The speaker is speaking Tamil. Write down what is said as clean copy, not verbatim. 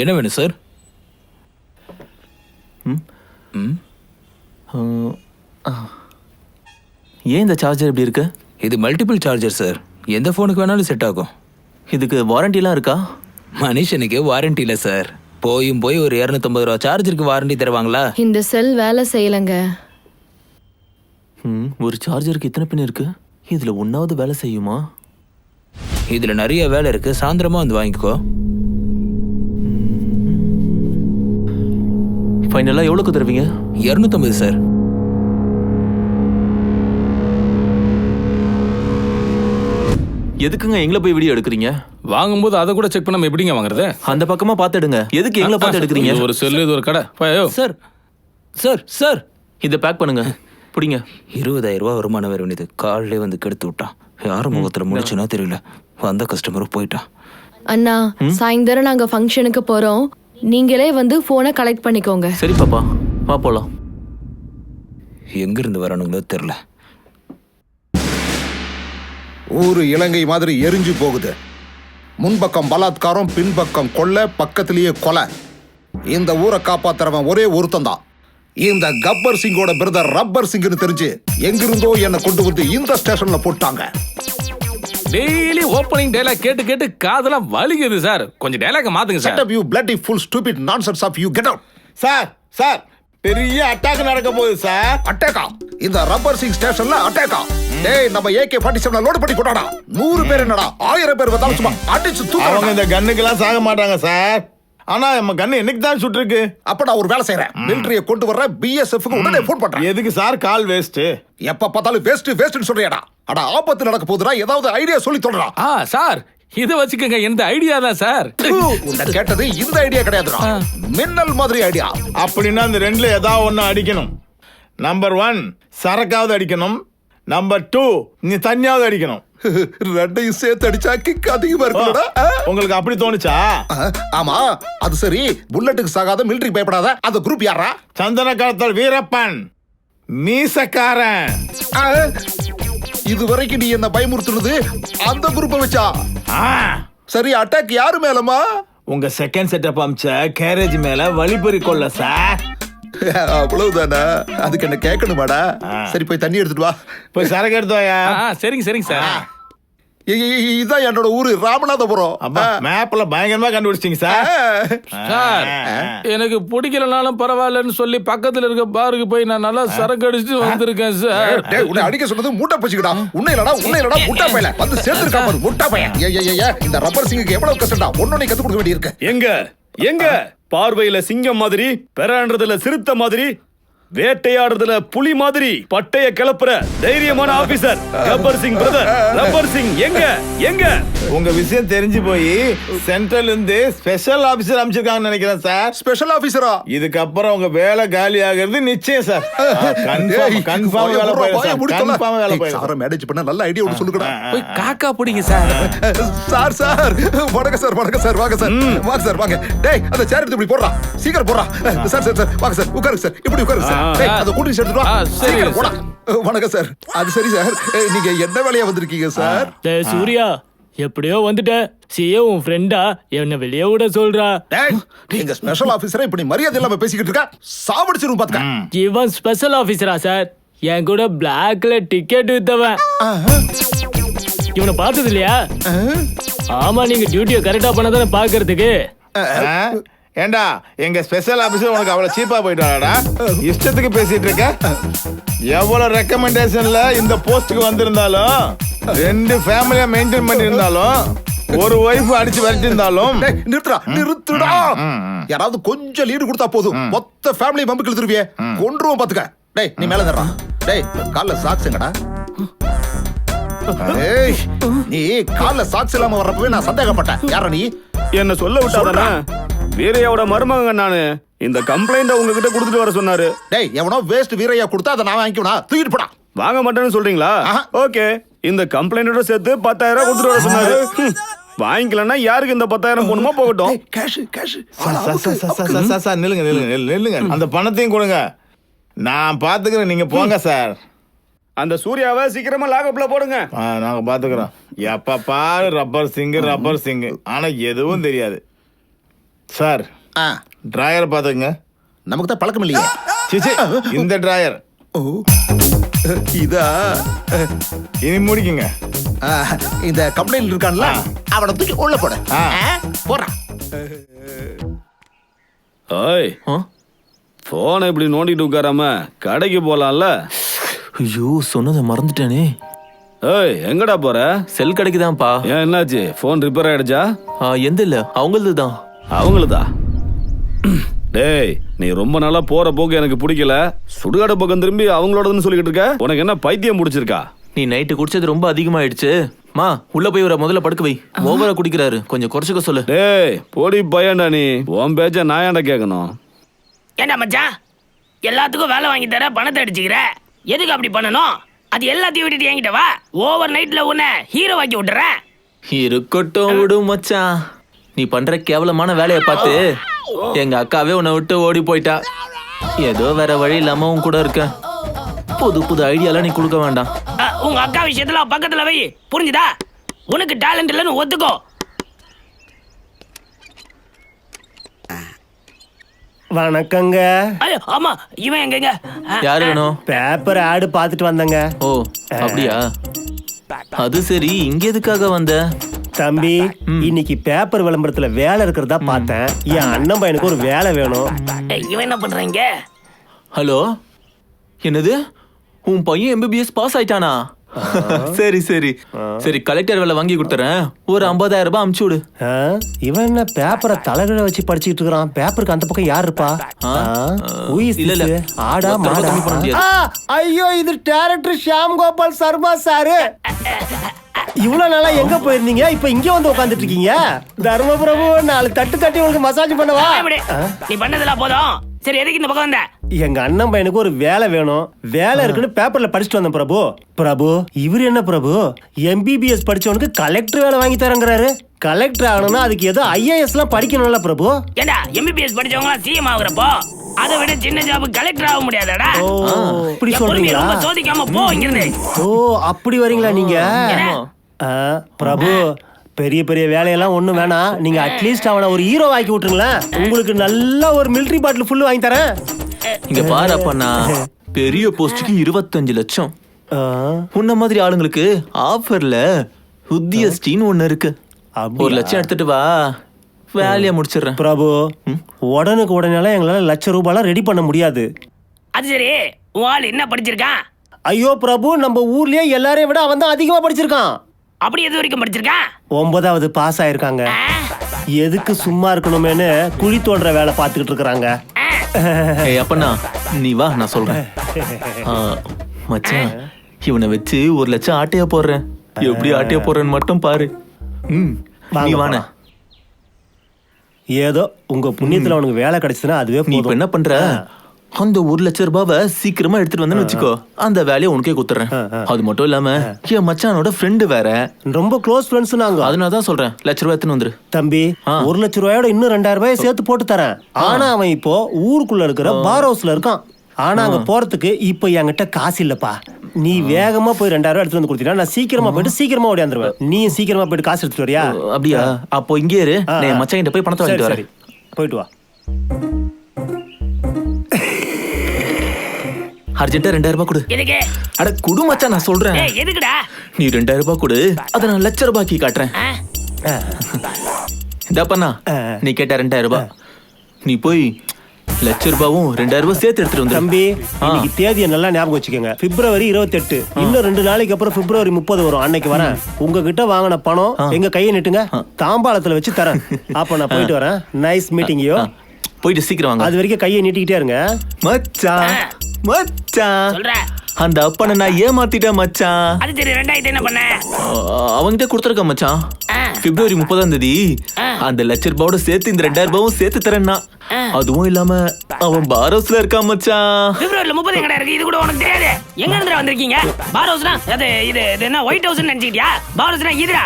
என்ன வேணும் சார்? ஏன் இந்த சார்ஜர் இப்படி இருக்கு? இது மல்டிபிள் சார்ஜர் சார், எந்த ஃபோனுக்கு வேணாலும் செட் ஆகும். இதுக்கு வாரண்டிலாம் இருக்கா? மனுஷனுக்கு வாரண்டி இல்லை சார். போயும் போய் ஒரு 250 ரூபா சார்ஜருக்கு வாரண்டி தருவாங்களா? இந்த செல் வேலை செய்யலைங்க. ஒரு சார்ஜருக்கு இத்தனை பின் இருக்கு, இதுல ஒன்னாவது வேலை செய்யுமா? இதுல நிறைய வேலை இருக்கு, சாயந்தரமா வந்து வாங்கிக்கோ. ஃபைனலா எவ்வளவுக்கு தருவீங்க? 250 சார். எதுக்குங்க எங்களை போய் வீடியோ எடுக்கிறீங்க? வாங்கும்போது அதை கூட செக் பண்ணாம எப்படிங்க வாங்குறது? அந்த பக்கமா பார்த்து எடுங்க. எதுக்கு எங்களை பார்த்து எடுக்கிறீங்க? இது ஒரு செல்லு, இது ஒரு கடை. சார் சார் சார் இதை பேக் பண்ணுங்க. பிடிங்க. 20,000 ரூபா வருமானம் வேற வேண்டியது. காலிலே வந்து கெடுத்து விட்டான். யார் முகத்துல முடிச்சுன்னா தெரியல. வந்த கஸ்டமரும் போயிட்டான். அண்ணா, சாயந்தரம் நாங்க ஃபங்க்ஷனுக்கு போறோம். நீங்களே வந்து போனை கலெக்ட் பண்ணிக்கோங்க. சரி பாப்பா, வா போலாம். எங்கிருந்து வரணுங்களோ தெரியல. ஊரு இலங்கை மாதிரி எரிஞ்சு போகுது. முன்பக்கம் பலாத்காரம், பின்பக்கம் கொள்ளை, பக்கத்திலேயே கொலை. இந்த ஊரை காப்பாத்துறவன் ஒரே ஒருத்தன் தான். இந்த கப்பர் சிங்கோட பிரதர் ரப்பர் சிங்னு தெரிஞ்சு எங்கிருந்தோ என்னை கொண்டு வந்து இந்த ஸ்டேஷன்ல போட்டாங்க. டெய்லி ஓப்பனிங் டயலாக் கேட்டு கேட்டு காதெல்லாம் வலிக்குது சார். கொஞ்சம் டயலாக மாத்துங்க sir. Shut up you bloody fool stupid nonsense of you, get out. Sir பெரிய அட்டாக் நடக்க போகுது சார். அட்டாக்கா? இந்த ரப்பர் சிங் ஸ்டேஷன்ல அட்டாக்கா? டேய், நம்ம AK-47 லோட் பண்ணி கொண்டாடா. 100 பேர் என்னடா 1000 பேர் வந்தாலும் சும்மா அடிச்சு அவங்க தூக்குறாங்க. இந்த கன்னுக்கெல்லாம் சாக மாட்டாங்க சார். ஆனா நம்ம கண்ணு என்னைக்கு தான் சுட்டுருக்கு. அப்ப நான் ஒரு வேலை செய்யறேன். மிலிட்டரியை கொண்டு வர்ற BSF-க்கு உடனே போன் பண்றேன். எதுக்கு சார் கால் வேஸ்ட்? எப்ப பார்த்தாலும் வேஸ்ட்னு சொல்றியாடா? அட, ஆபத்து நடக்க போகுதுடா, ஏதாவது ஐடியா சொல்லி சொல்றா. சார் இதை வச்சுக்கோங்க, எந்த ஐடியா தான் சார். உன்னை கேட்டது இந்த ஐடியா கிடையாதுடா, மின்னல் மாதிரி ஐடியா. அப்படின்னா இந்த ரெண்டுல ஏதாவது ஒண்ணு அடிக்கணும். நம்பர் 1 சரக்காவது அடிக்கணும். நம்பர் 2 நீ தண்ணியாவது அடிக்கணும். ரெண்டையும் சேர்த்து அடிச்சா கிக் அதிகமா இருக்குடா. உங்களுக்கு அப்படி தோணுச்சா? ஆமா, அது சரி. புல்லட்டுக்கு சாகாத, மிலிட்டரி பயப்படாத அந்த குரூப் யாரா? சந்தன காலத்தால் வீரப்பன், மீசக்காரன். இது வரைக்கும் நீ என்ன பயமுறுத்துனது அந்த குரூப்பை வச்சா? சரி, அட்டாக் யாரு மேலமா? உங்க செகண்ட் செட்டப் அமிச்ச கேரேஜ் மேல வழிபறி கொள்ள சார். அவ்வளவுதானா? அதுக்கு என்ன கேட்கணுமாடா? சரி, போய் தண்ணி எடுத்துட்டு வா. போய் சரக்கு எடுத்து வாயா. சரிங்க சார். இதான் என்னோட ஊரு, ராமநாதபுரம். அப்பா, மேப்ல பயங்கரமா கண்டுபிடிச்சிட்டீங்க சார். சார் எனக்கு பிடிக்கலனாலும் பரவாயில்லன்னு சொல்லி பக்கத்துல இருக்க பாருக்கு போய் நான் நல்லா சரக்கு அடிச்சு வந்திருக்கேன் சார். டேய், உன்னை அடிக்க சொன்னது மூட்டை பச்சிக்கடா. உன்னை இல்லடா முட்டா பையல வந்து சேர்த்துருக்கா பாரு, முட்டா பையன். இந்த ரப்பர் சிங்குக்கு எவ்வளவு கஷ்டம்டா, ஒன்னொன்னு கத்து கொடுக்க வேண்டி இருக்கு. எங்க பார்வையில சிங்கம் மாதிரி, பெறான்றதுல சிறுத்தை மாதிரி, வேட்டையாடுறதுல புலி மாதிரி பட்டைய கிளப்புற தைரியமான ஆபீசர் கப்பர் சிங் பிரதர் ரப்பர் சிங் எங்க உங்க விஷயம் தெரிஞ்சு போய் சென்ட்ரல் இருந்து ஸ்பெஷல் ஆபீசர் அமைச்சிருக்காங்கன்னு நினைக்கிறேன் சார். ஸ்பெஷல் ஆபீசரா? இதுக்கப்புறம் உங்க வேலை காலி ஆகிறது நிச்சயம் சார். கன்ஃபார்ம் வேலை போயிடும். சார மேனேஜ் பண்ண நல்ல ஐடியா ஒன்னு சொல்லுங்கடா. போய் காக்கா பிடிங்க சார். சார் வணக்கம் சார். வாங்க சார் வாங்க. டேய், அந்த சேர் எடுத்து இப்படி போடுறா, சீக்கிரம் போடுறா. சார் வாங்க சார், உட்காருங்க சார், இப்படி உட்காருங்க சார். டேய், அந்த கூட்டி எடுத்து வா, சீக்கிரம் போடா. வணக்கம் சார். அது சரி சார், நீங்க என்ன வேலையா வந்திருக்கீங்க சார்? சூர்யா, எப்படியோ வந்துட்ட. சிஏ உன் ஃப்ரெண்டா என்ன வெளியே விட சொல்றா. டேய், நீங்க ஸ்பெஷல் ஆபீசரா இப்படி மரியாதை இல்லாம பேசிக்கிட்டு இருக்கா, சாவடிச்சிரும் பாத்துக்க. இவன் ஸ்பெஷல் ஆபீசரா சார்? என் கூட பிளாக்ல டிக்கெட் வித்தவன். இவனை பார்த்தது இல்லையா? ஆமா, நீங்க டியூட்டியை கரெக்டா பண்ணதானே பாக்குறதுக்கு. ஏண்டா, எங்க ஸ்பெஷல் ஆபீசர் உனக்கு அவ்வளவு சீப்பா போயிட்டாடா? இஷ்டத்துக்கு பேசிட்டு இருக்க. எவ்வளவு ரெக்கமெண்டேஷன்ல இந்த போஸ்டுக்கு வந்திருந்தாலும், 2 ஃபேமிலியா மெயின்டைன் பண்ணி இருந்தாலும், ஒரு ஒய்ஃப் அடிச்சு வரட்டி இருந்தாலும், நிறுத்துடா. யாராவது கொஞ்சம் லீடு கொடுத்தா போதும், மொத்த ஃபேமிலி பம்புக்கு இழுத்துருவியே, கொன்றுவோம் பாத்துக்க. டேய், நீ மேல தர்றா. டேய், கால்ல சாக்ஸ்ங்கடா. ஏய், நீ கால்ல சாக்ஸ் இல்லாம வர்றப்பவே நான் சந்தேகப்பட்டேன். யாரா நீ? என்ன சொல்ல விட்டாதானே? வீரையாவோட மருமகன் நானு. இந்த கம்ப்ளைண்ட உங்ககிட்ட கொடுத்துட்டு வர சொன்னாரு. டேய், எவனோ வேஸ்ட் வீரையா கொடுத்தா அதை நான் வாங்கிக்கணும். தூக்கிட்டு போடா. வாங்க மாட்டேன்னு சொல்றீங்களா? ஓகே, இந்த கம்ப்ளைண்டோட சேர்த்து 10,000 கொடுத்துட்டு வர சொன்னாரு. வாங்கிக்கலன்னா யாருக்கு இந்த 10,000 போகணுமோ போகட்டும். நில்லுங்க. அந்த பணத்தையும் கொடுங்க, நான் பாத்துக்கிறேன். நீங்க போங்க சார். அந்த சூர்யாவை சீக்கிரமா லாகப்ல போடுங்க. நாங்க பாத்துக்கிறோம். எப்ப பாரு ரப்பர் சிங். ஆனா எதுவும் தெரியாது. சார் ஆ, டிராயர் பாத்துங்க. நமக்கு தான் பழக்கம் இல்லையே. சிச்சி, இந்த டிராயர் ஓ, இதா? இனி முடிக்குங்க. ஆ, இந்த கம்ப்ளைண்ட் இருக்கான்ல, அவனை தூக்கி உள்ள போட. போறான். ஓய் ஆ? போனை இப்படி நோண்டிட்டு உட்காராம கடைக்கு போலாம்ல. ஐயோ சொன்னதை மறந்துட்டேனே. ஏய் எங்கடா போற? செல் கடைக்குதான்ப்பா. ஏன் என்னாச்சு? போன் ரிப்பேர் ஆயிடுச்சா? எந்த இல்ல அவங்களது தான். அவங்களுதா? டேய் நீ ரொம்ப நாளா போற போக்கு எனக்கு பிடிக்கல. சுடுகாடு பக்கம் திரும்பி அவங்களோடதுன்னு சொல்லிக்கிட்டு இருக்க. உனக்கு என்ன பைத்தியம் முடிச்சிருக்கா? நீ நைட்டு குடிச்சது ரொம்ப அதிகமாயிடுச்சு. மா உள்ள போய் ஒரு முதல்ல படுக்க வை. ஓவரா குடிக்கிறாரு, கொஞ்சம் குறைச்சுக்க சொல்லு. டேய் போடி பையன்டா நீ. உன் பேச்ச நான் ஏன்டா கேட்கணும்? ஏண்டா மச்சான், எல்லாத்துக்கும் வேலை வாங்கி தர பணத்தை அடிச்சுக்கிற, எதுக்கு அப்படி பண்ணணும்? அது எல்லாத்தையும் விட்டுட்டு என்கிட்ட வா. ஓவர் நைட்ல உன்னை ஹீரோ ஆக்கி விட்டுறேன். இருக்கட்டும் விடு மச்சான். நீ பண்ற கேவலமான வேலையை பார்த்து எங்க அக்காவே உன்னை விட்டு ஓடி போயிட்டா. ஏதோ வேற வழி இல்லாம உன் கூட இருக்க. புது புது ஐடியாலாம் நீ கொடுக்க வேண்டாம். உங்க அக்கா விஷயத்துல பக்கத்துல வை, புரிஞ்சுதா? உனக்கு டேலண்ட் இல்லைன்னு ஒத்துக்கோ. வணக்கங்க. ஐயோ ஆமா, இவன் எங்கங்க? யாரு வேணும்? பேப்பர் ஆடு பார்த்துட்டு வந்தங்க. ஓ அப்படியா? அது சரி, இங்க எதுக்காக வந்த? தம்பி, இன்னைக்கு பேப்பர் விளம்பரத்துல வேலை இருக்கிறதா பார்த்தேன். என் அண்ணன் பையனுக்கு ஒரு வேலை வேணும். இவன் என்ன பண்றீங்க? ஹலோ, என்னது? உன் பையன் எம்பிபிஎஸ் பாஸ் ஆயிட்டானா? சரி சரி சரி, கலெக்டர் வேலை வாங்கி கொடுத்துறேன். ஒரு 50,000 ரூபாய் அமுச்சு விடு. இவன் என்ன பேப்பரை தலைகீழ வச்சு படிச்சுட்டு இருக்கிறான்? பேப்பருக்கு அந்த பக்கம் யார் இருப்பா? இல்ல இல்ல, ஆடா மாடா. கம்மி பண்ண முடியாது. ஐயோ, இது டைரக்டர் ஷியாம் கோபால் சர்மா சாரு. இவ்வளவு நாளா எங்க போயிருந்தீங்க? இப்ப இங்க வந்து உட்காந்துட்டு இருக்கீங்க. தர்மபிரபு, 4 தட்டு தட்டி உங்களுக்கு மசாஜ் பண்ணவா? நீ பண்ணதெல்லாம் போதும். சரி, எதுக்கு இந்த பக்கம் வந்த? எங்க அண்ணன் பையனுக்கு ஒரு வேலை வேணும். வேலை இருக்குன்னு பேப்பர்ல படிச்சுட்டு வந்தேன் பிரபு. பிரபு, இவர் என்ன பிரபு, எம்பிபிஎஸ் படிச்சவனுக்கு கலெக்டர் வேலை வாங்கி தரங்கிறாரு. கலெக்டர் ஆகணும்னா அதுக்கு ஏதோ ஐஏஎஸ் எல்லாம் படிக்கணும்ல பிரபு. ஏண்டா எம்பிபிஎஸ் படிச்சவங்க சிஎம் ஆகுறப்போ அதை விட சின்ன ஜாப் கலெக்டர் ஆக முடியாதடா. இப்படி சொல்றீங்களா? ரொம்ப சோதிக்காம போ இங்கிருந்து. ஓ அப்படி வரீங்களா நீங்க? பிரபு, பெரிய பெரிய வேலையெல்லாம் ஒண்ணும் வேணாம். நீங்க அட்லீஸ்ட் அவனை ஒரு ஹீரோ ஆக்கி விட்டுருங்களேன். உங்களுக்கு நல்ல ஒரு மிலிட்டரி பாட்டில் ஃபுல்லு வாங்கி தரேன். இங்க பாரு அப்பண்ணா, பெரிய போஸ்டுக்கு 25 லட்சம். உன்ன மாதிரி ஆளுங்களுக்கு ஆஃபர்ல உத்தியஸ்டின்னு ஒண்ணு இருக்கு. 1 லட்சம் எடுத்துட்டு வா, வேலையை முடிச்சிடுறேன். பிரபு, உடனுக்கு உடனே எங்களால ₹1,00,000 ரெடி பண்ண முடியாது. அது சரி, உன் ஆள் என்ன படிச்சிருக்கான்? ஐயோ பிரபு, நம்ம ஊர்லயே எல்லாரையும் விட அவன் தான் அதிகமா படிச்சிருக்கான். அப்படி எது வரைக்கும் படிச்சிருக்கான்? 9வது பாஸ் ஆயிருக்காங்க. எதுக்கு சும்மா இருக்கணுமேனு குழி தோன்ற வேலை பார்த்துக்கிட்டு இருக்காங்க. ஏய் அப்பண்ணா, நீ வா, நான் சொல்றேன். மச்சான், இவனை வச்சு 1 லட்சம் ஆட்டையா போடுறேன். எப்படி ஆட்டையா போடுறேன்னு மட்டும் பாரு. நீ வான. ஏதோ உங்க புண்ணியத்துல அவனுக்கு வேலை கிடைச்சதுன்னா அதுவே நீ இப்ப என்ன பண்ற? அந்த 1 லட்சம் ரூபாவை சீக்கிரமா எடுத்துட்டு வந்தேன்னு வச்சுக்கோ, அந்த வேலையை உனக்கே கொடுத்துறேன். அது மட்டும் இல்லாம என் மச்சானோட ஃப்ரெண்டு வேற, ரொம்ப க்ளோஸ் ஃப்ரெண்ட்ஸ் நாங்க. அதனாலதான் சொல்றேன், ₹1,00,000 எடுத்துன்னு வந்துரு. தம்பி, 1 லட்சம் ரூபாயோட இன்னும் 2,000 ரூபாய் சேர்த்து போட்டு தரேன். ஆனா அவன் இப்போ ஊருக்குள்ள இருக்கிற பார் ஹவுஸ்ல இருக்கான். ஆனா அங்க போறதுக்கு இப்ப என்கிட்ட காசு இல்லப்பா. நீ வேகமா போய் 2,000 ரூபாய் எடுத்துட்டு வந்து கொடுத்தீங்கன்னா நான் சீக்கிரமா போயிட்டு சீக்கிரமா ஓடியாந்துருவேன். நீ சீக்கிரமா போயிட்டு காசு எடுத்துட்டு வரியா? அப்படியா? அப்போ இங்கே இரு, என் மச்சான் கிட்ட போய் பணத்தை வாங்கிட்டு வரேன். போயிட்டு வா. அர்ஜென்ட்டா 2,000 ரூபாய் கொடு. எதுக்கு? அட குடு மச்சான், நான் சொல்றேன். எதுக்குடா? நீ 2,000 ரூபாய் கொடு, அதை நான் ₹1,00,000 ரூபாய்க்கு காட்டுறேன். இந்தாப்பண்ணா, நீ கேட்ட 2,000 ரூபாய். நீ போய் ₹1,00,000 ரூபாயும் 2,000 ரூபாய் சேர்த்து எடுத்துட்டு வந்து. தம்பி, இன்னைக்கு தேதியை நல்லா ஞாபகம் வச்சுக்கோங்க. பிப்ரவரி 28. இன்னும் 2 நாளைக்கு அப்புறம் பிப்ரவரி 30 வரும். அன்னைக்கு வரேன். உங்ககிட்ட வாங்கின பணம் எங்க கையை நீட்டுங்க, தாம்பாளத்துல வச்சு தரேன். அப்ப நான் போயிட்டு வரேன். Nice meeting you. போயிட்டு சீக்கிரம் வாங்க. அது வரைக்கும் கையை நீட்டிக்கிட்டே இருங்க. மச்சான் மச்சான், சொல்ற அந்த அப்பனை நான் ஏமாத்திட்டேன் மச்சான். அது சரி, 2,000 என்ன பண்ண? அவன்கிட்ட கொடுத்துருக்க மச்சான். பிப்ரவரி 30ஆம் தேதி அந்த ₹1,00,000 ரூபாயோட சேர்த்து இந்த 2,000 ரூபாயும் சேர்த்து தரேன்னா. அதுவும் இல்லாம அவன் பார் ஹவுஸ்ல இருக்கான் மச்சான். பிப்ரவரியில 30 எங்கடா இருக்கு? இது கூட உனக்கு தெரியாது? எங்க இருந்து வந்திருக்கீங்க? பார் ஹவுஸ்னா அது இது என்ன ஒயிட் ஹவுஸ்னு நினைச்சிட்டியா? பார் ஹவுஸ்னா இதுடா.